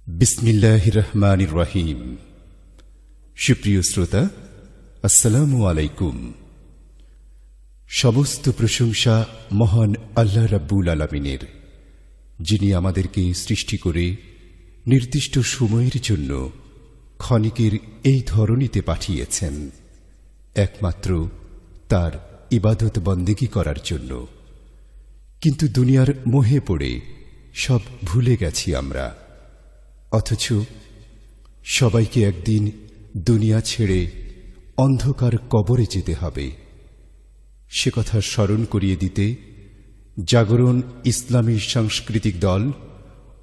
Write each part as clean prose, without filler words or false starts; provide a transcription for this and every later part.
বিসমিল্লাহির রহমানির রহিম। সুপ্রিয় শ্রোতা, আসসালামু আলাইকুম। সমস্ত প্রশংসা মহান আল্লাহ রাব্বুল আলামিনের, যিনি আমাদেরকে সৃষ্টি করে নির্দিষ্ট সময়ের জন্য ক্ষণিকের এই ধরনীতে পাঠিয়েছেন, একমাত্র তার ইবাদত বন্দেগী করার জন্য। কিন্তু দুনিয়ার মোহে পড়ে সব ভুলে গেছি আমরা। অথচ সবাইকে একদিন দুনিয়া ছেড়ে অন্ধকার কবরে যেতে হবে, সে কথা স্মরণ করিয়ে দিতে জাগরণ ইসলামী সাংস্কৃতিক দল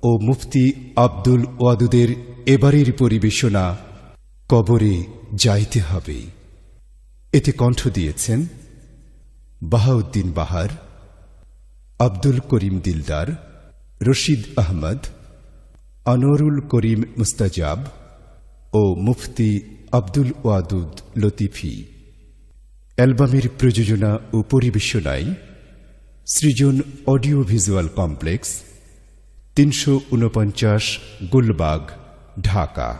ও মুফতি আব্দুল ওয়াদুদের এবারের পরিবেশনা কবরে যাইতে হবে। এতে কণ্ঠ দিয়েছেন বাহাউদ্দিন বাহার, আব্দুল করিম দিলদার, রশিদ আহমদ, আনোয়ারুল করিম মুস্তাজাব ও মুফতি আব্দুল ওয়াদুদ লতিফি। অ্যালবামের প্রযোজনা ও পরিবেশনায় Srijan audio visual complex, ৩৪৯ Gulbag, Dhaka.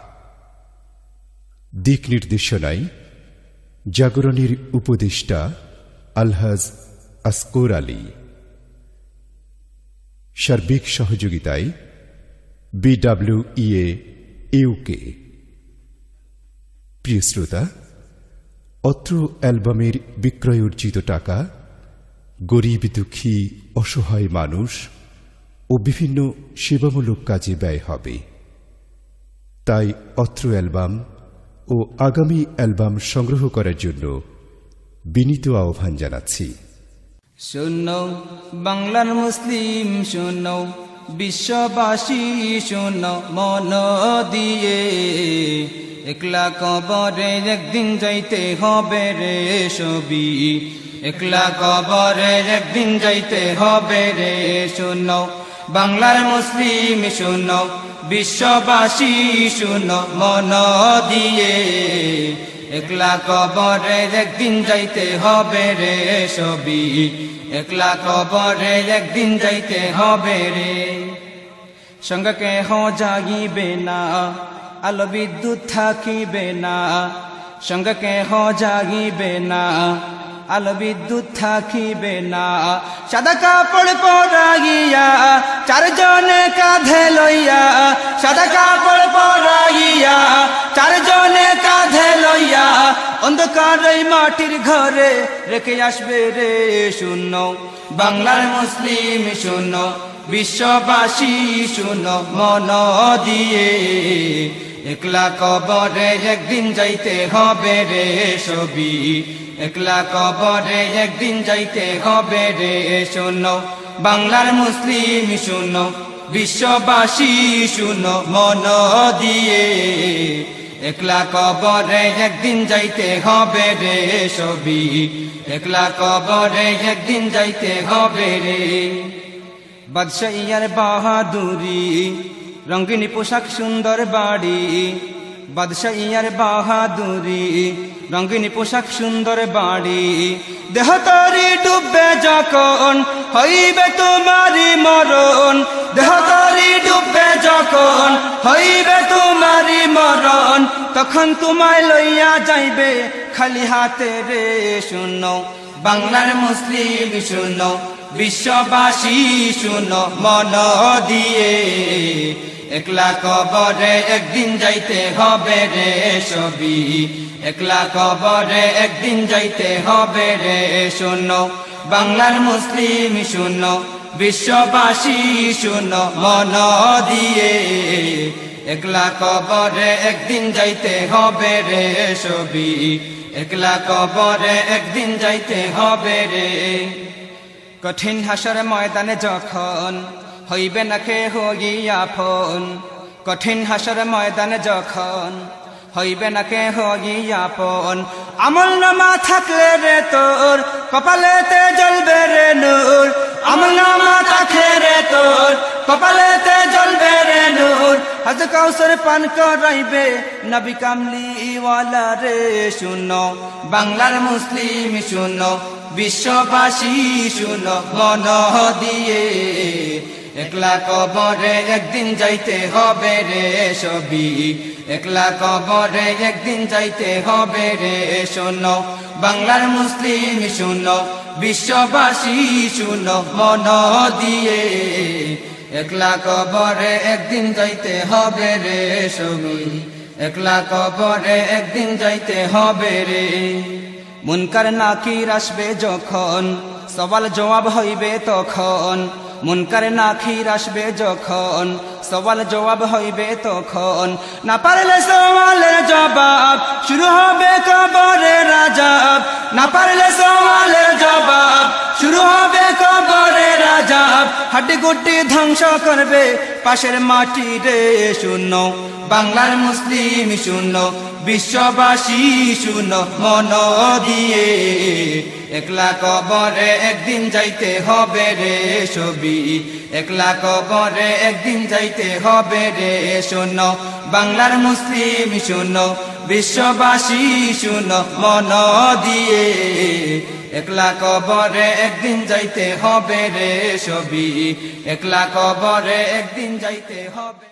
দিক নির্দেশনায় জাগরণের উপদেষ্টা আলহাজ আসগর আলী। সার্বিক সহযোগিতায় BWEA UK। প্রিয় শ্রোতা, অত্র অ্যালবামের বিক্রয় অর্জিত টাকা গরিব, দুঃখী, অসহায় মানুষ ও বিভিন্ন সেবামূলক কাজে ব্যয় হবে। তাই অত্র অ্যালবাম ও আগামী অ্যালবাম সংগ্রহ করার জন্য বিনীত আহ্বান জানাচ্ছি। শোনো বাংলার মুসলিম, শোনো বিশ্ববাসী, শোনো মন দিয়ে, একলা কবরে একদিন যাইতে হবে রে সবি, একলা কবরে একদিন যাইতে হবে রে। শোনো বাংলার মুসলিম, শোনো বিশ্ববাসী, শোনো মন দিয়ে, একলা কবরে একদিন যাইতে হবে রে সবি, একলা কবরে একদিন যাইতে হবে রে। সঙ্গে কেহ জাগিবে না, আলো বিদ্যুৎ থাকিবে না, সঙ্গে কেহ জাগিবে না, আলো বিদ্যুৎ থাকিবে না। সাদা কাপড় পরাইয়া চারজনে কাঁধে লইয়া, সাদা কাপড় পরাইয়া চারজনে কাঁধে লইয়া, অন্ধকার এই মাটির ঘরে রেখে আসবে রে শূন্য। বাংলার মুসলিম, শূন্য বিশ্ববাসী, শূন্য মন দিয়ে, একলা কবরে একদিন যাইতে হবে রে সবি, একলা কবরে একদিন যাইতে হবে রে। শোনো বাংলার মুসলিম, শোনো বিশ্ববাসী, শোনো মন দিয়ে, একলা কবরে একদিন যাইতে হবে রে সবি, একলা কবরে একদিন যাইতে হবে রে। বাদশাহিয়ার বাহাদুরি, রঙিন পোশাক, সুন্দর বাড়ি, বাদশাহিয়ার বাহাদুরি, রঙিন পোশাক, সুন্দর বাড়ি। দেহ তরি ডুববে যখন হইবে তোমারি মরণ, দেহ তরি ডুববে যখন হইবে তোমারি মরণ, তখন তোমায় লইয়া যাইবে খালি হাতে রে। শোনো বাংলার মুসলিম, শোনো বিশ্ববাসী, শোনো মন দিয়ে, একলা কবরে একদিন যাইতে হবে রে সবি, একলা কবরে একদিন যাইতে হবে রে। শোনো বাংলার মুসলিম, শোনো বিশ্ববাসী, শোনো মন দিয়ে, একলা কবরে একদিন যাইতে হবে রে সবি, একলা কবরে একদিন যাইতে হবে রে। কঠিন হাসর ময়দানে যখন হইবে না কেহ গিয়া ফোন, কঠিন হাসর ময়দানে যখন হইবে না কেহ গিয়া ফোন, আমল নামা থাকলে রে তোর কপালেতে জ্বলবে রে নূর, আমল নামা থাকলে রে তোর কপালেতে জ্বলবে রে নূর, হাজ কাউসার পান করাইবে নবী কামলিওয়ালা রে। শোনো বাংলার মুসলিম, শোনো বিশ্ববাসী, শোনো মন দিয়ে, একলা কবরে একদিন যাইতে হবে রে সবি, একলা কবরে একদিন যাইতে হবে রে। শোনো বাংলার মুসলিম শোনো, বিশ্ববাসী শোনো মন দিয়ে, একলা কবরে একদিন যাইতে হবে রে সবি, একলা কবরে একদিন যাইতে হবে রে। মুনকার নাকির আসবে যখন, সওয়াল জবাব হইবে তখন, মুনকার নাকির আসবে যখন, সওয়াল জবাব হইবে তখন। না পারলে সওয়ালের জবাব শুরু হবে কবরের আযাব, না পারলে সওয়ালের জবাব শুরু হবে কবরের আযাব। হাড্ডি গুড্ডি ধ্বংস করবে পাশের মাটি রে। শুনো বাংলার মুসলিম শুনো, বিশ্ববাসী শুনো মন দিয়ে, একলা কবরে একদিন যাইতে হবে রে সবি, একলা কবরে একদিন যাইতে হবে রে। শোনো বাংলার মুসলিম শুনো, বিশ্ববাসী শুনো মন দিয়ে, একলা কবরে একদিন যাইতে হবে রে সবি, একলা কবরে একদিন যাইতে হবে।